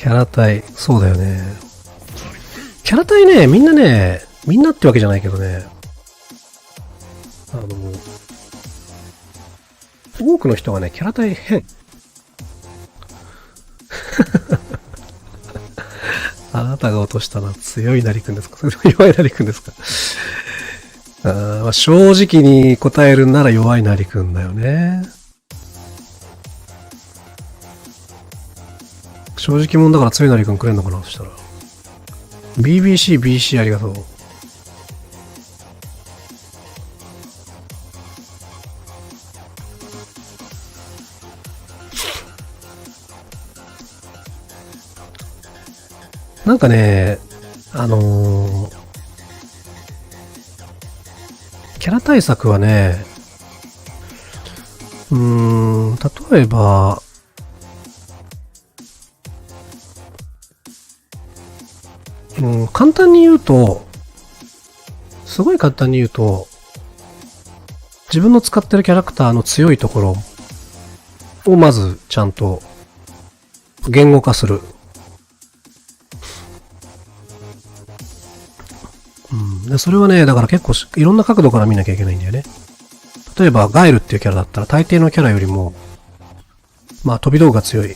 キャラ体、そうだよね。キャラ体ね、みんなってわけじゃないけどね、多くの人がね、キャラ体変。あなたが落としたのは強いなりくんですか？それとも弱いなりくんですか？まあ、正直に答えるなら弱いなりくんだよね。正直者だから強いなりくんくれんのかな、そしたら。BC ありがとう。なんかね、キャラ対策はね、例えば、簡単に言うと、すごい簡単に言うと、自分の使ってるキャラクターの強いところをまずちゃんと言語化する。でそれはね、だから結構いろんな角度から見なきゃいけないんだよね。例えば、ガエルっていうキャラだったら、大抵のキャラよりも、まあ、飛び道具が強い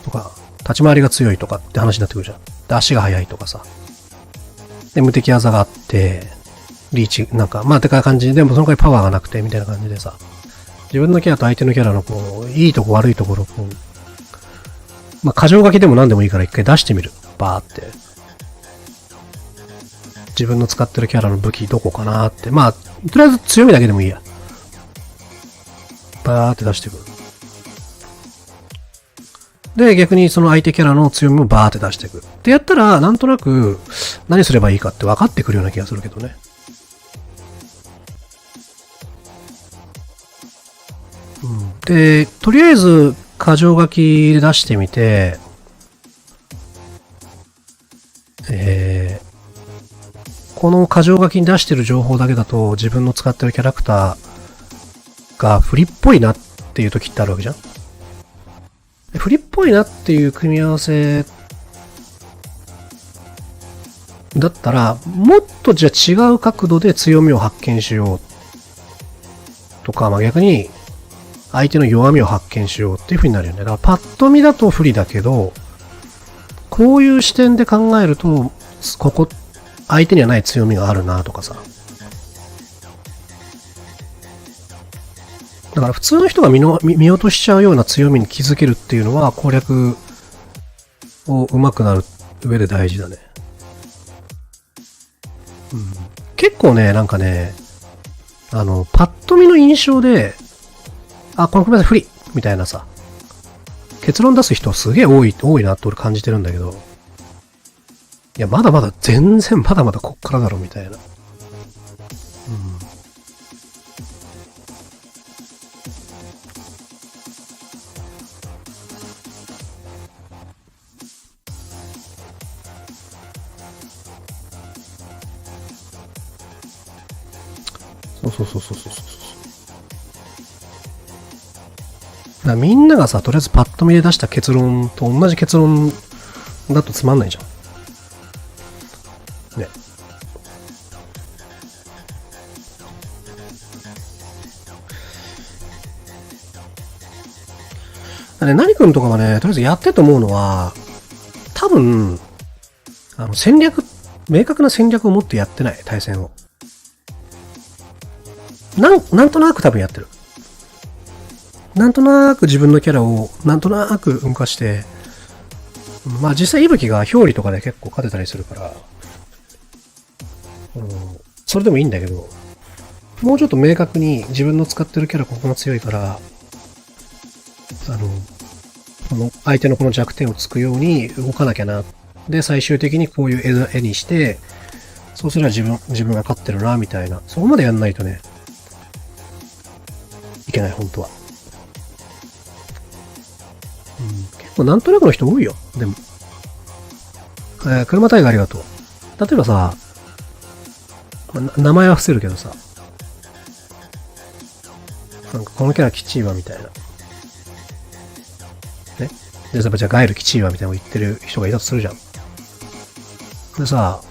とか、立ち回りが強いとかって話になってくるじゃん。で、足が速いとかさ。で、無敵技があって、リーチ、なんか、まあ、てか感じで、もそのくらいパワーがなくて、みたいな感じでさ。自分のキャラと相手のキャラのこう、いいとこ悪いところをこう、まあ、箇条書きでも何でもいいから一回出してみる。バーって。自分の使ってるキャラの武器どこかなって。まあ、とりあえず強みだけでもいいや。バーって出していく。で、逆にその相手キャラの強みもバーって出していく。ってやったら、なんとなく何すればいいかって分かってくるような気がするけどね。で、とりあえず、箇条書きで出してみて、この箇条書きに出してる情報だけだと自分の使ってるキャラクターがフリっぽいなっていう時ってあるわけじゃん。フリっぽいなっていう組み合わせだったら、もっとじゃあ違う角度で強みを発見しようとか、まあ逆に相手の弱みを発見しようっていう風になるよね。だからパッと見だと不利だけど、こういう視点で考えると、相手にはない強みがあるなとかさ。だから普通の人が見落としちゃうような強みに気づけるっていうのは攻略を上手くなる上で大事だね。結構ね、なんかね、パッと見の印象で、あ、この組み合わせ不利みたいなさ、結論出す人すげえ多いなって俺感じてるんだけど、いや、まだまだ全然まだまだこっからだろみたいな。そう。だからみんながさ、とりあえずパッと見で出した結論と同じ結論だとつまんないじゃん。ね。何君とかはね、とりあえずやってと思うのは、多分、明確な戦略を持ってやってない、対戦を。なんとなく多分やってる。なんとなく自分のキャラを、なんとなく動かして、まあ実際、いぶきが表裏とかで結構勝てたりするから、それでもいいんだけど、もうちょっと明確に自分の使ってるキャラここが強いから、この相手のこの弱点をつくように動かなきゃな。で、最終的にこういう絵にして、そうすれば自分が勝ってるな、みたいな。そこまでやんないとね、いけない、本当は。結構なんとなくの人多いよ、でも。車タイガーありがとう。例えばさ、名前は伏せるけどさ、なんかこのキャラきちいわ、みたいな。ね。で、じゃあガイルきちいわみたいなのを言ってる人がいたとするじゃん。でさ、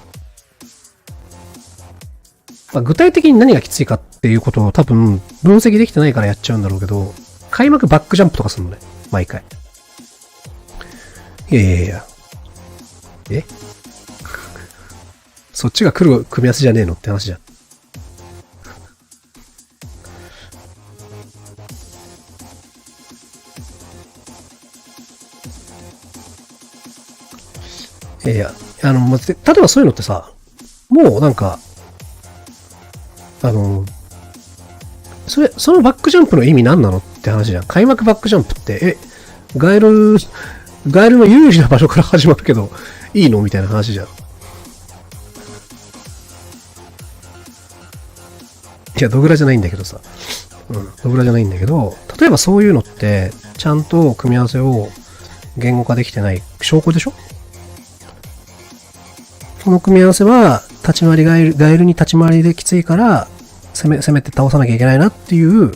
まあ、具体的に何がきついかっていうことを多分分析できてないからやっちゃうんだろうけど、開幕バックジャンプとかするのね。毎回。いや。えそっちが来る組み合わせじゃねえのって話じゃん。例えばそういうのってさ、もうなんか、そのバックジャンプの意味何なのって話じゃん。開幕バックジャンプって、ガエルの有利な場所から始まるけど、いいのみたいな話じゃん。いや、ドグラじゃないんだけどさ。ドグラじゃないんだけど、例えばそういうのって、ちゃんと組み合わせを言語化できてない証拠でしょ？その組み合わせは、立ち回りガエルに立ち回りできついから、攻めて倒さなきゃいけないなっていう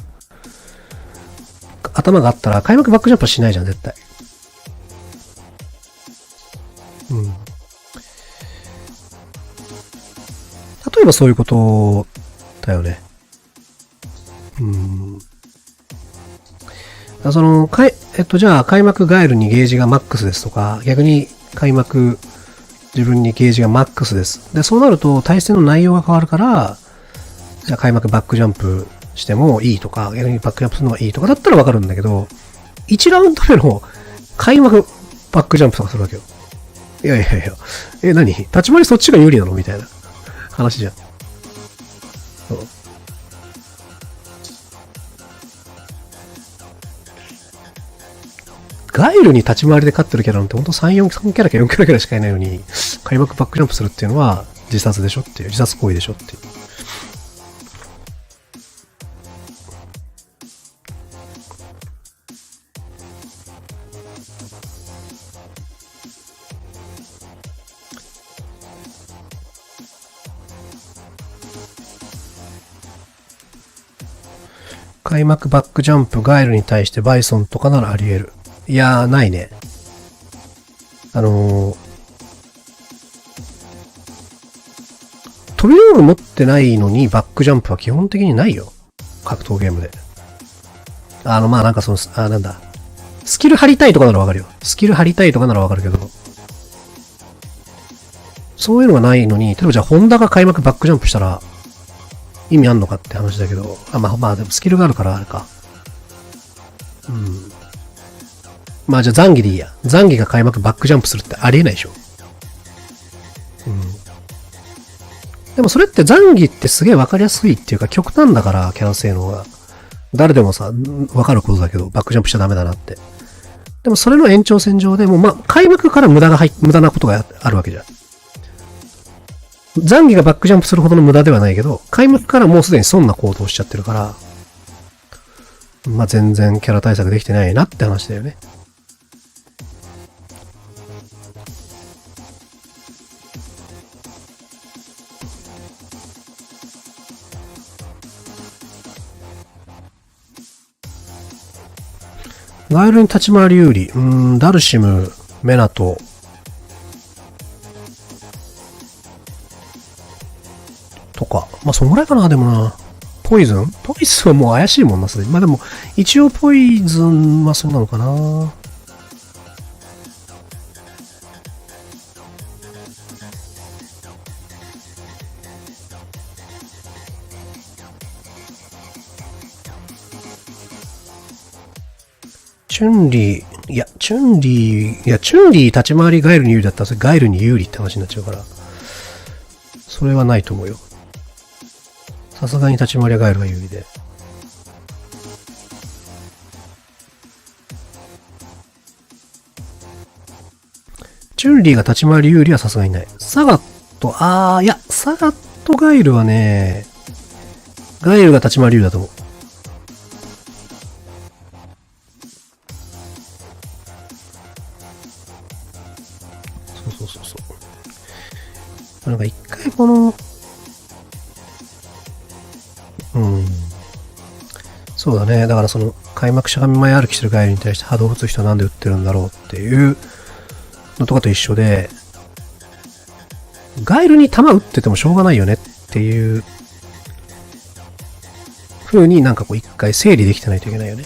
頭があったら、開幕バックジャンプはしないじゃん、絶対。例えばそういうことだよね。じゃあ開幕ガエルにゲージがマックスですとか、逆に開幕自分にゲージがマックスです。で、そうなると対戦の内容が変わるから、じゃあ開幕バックジャンプしてもいいとか、逆にバックジャンプするのがいいとかだったらわかるんだけど、1ラウンド目の開幕バックジャンプとかするわけよ。いや。何立ち回りそっちが有利なのみたいな話じゃん。そう。ガイルに立ち回りで勝ってるキャラなんてほんと3キャラか4キャラくらいしかいないのに、開幕バックジャンプするっていうのは自殺でしょっていう、自殺行為でしょっていう。開幕バックジャンプガイルに対してバイソンとかならあり得る。いやー、ないね。飛び道具持ってないのにバックジャンプは基本的にないよ。格闘ゲームで。まあなんかなんだ。スキル張りたいとかならわかるよ。スキル張りたいとかならわかるけど。そういうのがないのに、例えばじゃあホンダが開幕バックジャンプしたら、意味あんのかって話だけど、まあでもスキルがあるからあれか。まあじゃあザンギでいいや。ザンギが開幕バックジャンプするってありえないでしょ。でもそれってザンギってすげえわかりやすいっていうか極端だからキャラ性能が。誰でもさ、わかることだけど、バックジャンプしちゃダメだなって。でもそれの延長線上でも開幕から無駄なことがあるわけじゃん。ザンギがバックジャンプするほどの無駄ではないけど、開幕からもうすでに損な行動をしちゃってるから、全然キャラ対策できてないなって話だよね。ガエルに立ち回り有利。ダルシム、メナト、とか。そんぐらいかな、でもな。ポイズンはもう怪しいもんな、すでに。でも、一応ポイズンはそうなのかな。チュンリー立ち回りガエルに有利だったら、それガエルに有利って話になっちゃうから。それはないと思うよ。さすがに立ち回りはガエルが有利で。チュンリーが立ち回り有利はさすがにない。サガットガエルはね、ガエルが立ち回り有利だと思う。なんか一回この、そうだね。だから開幕しゃがみ前歩きしてるガエルに対して波動打つ人はなんで打ってるんだろうっていうのとかと一緒で、ガエルに弾打っててもしょうがないよねっていう風になんかこう一回整理できてないといけないよね。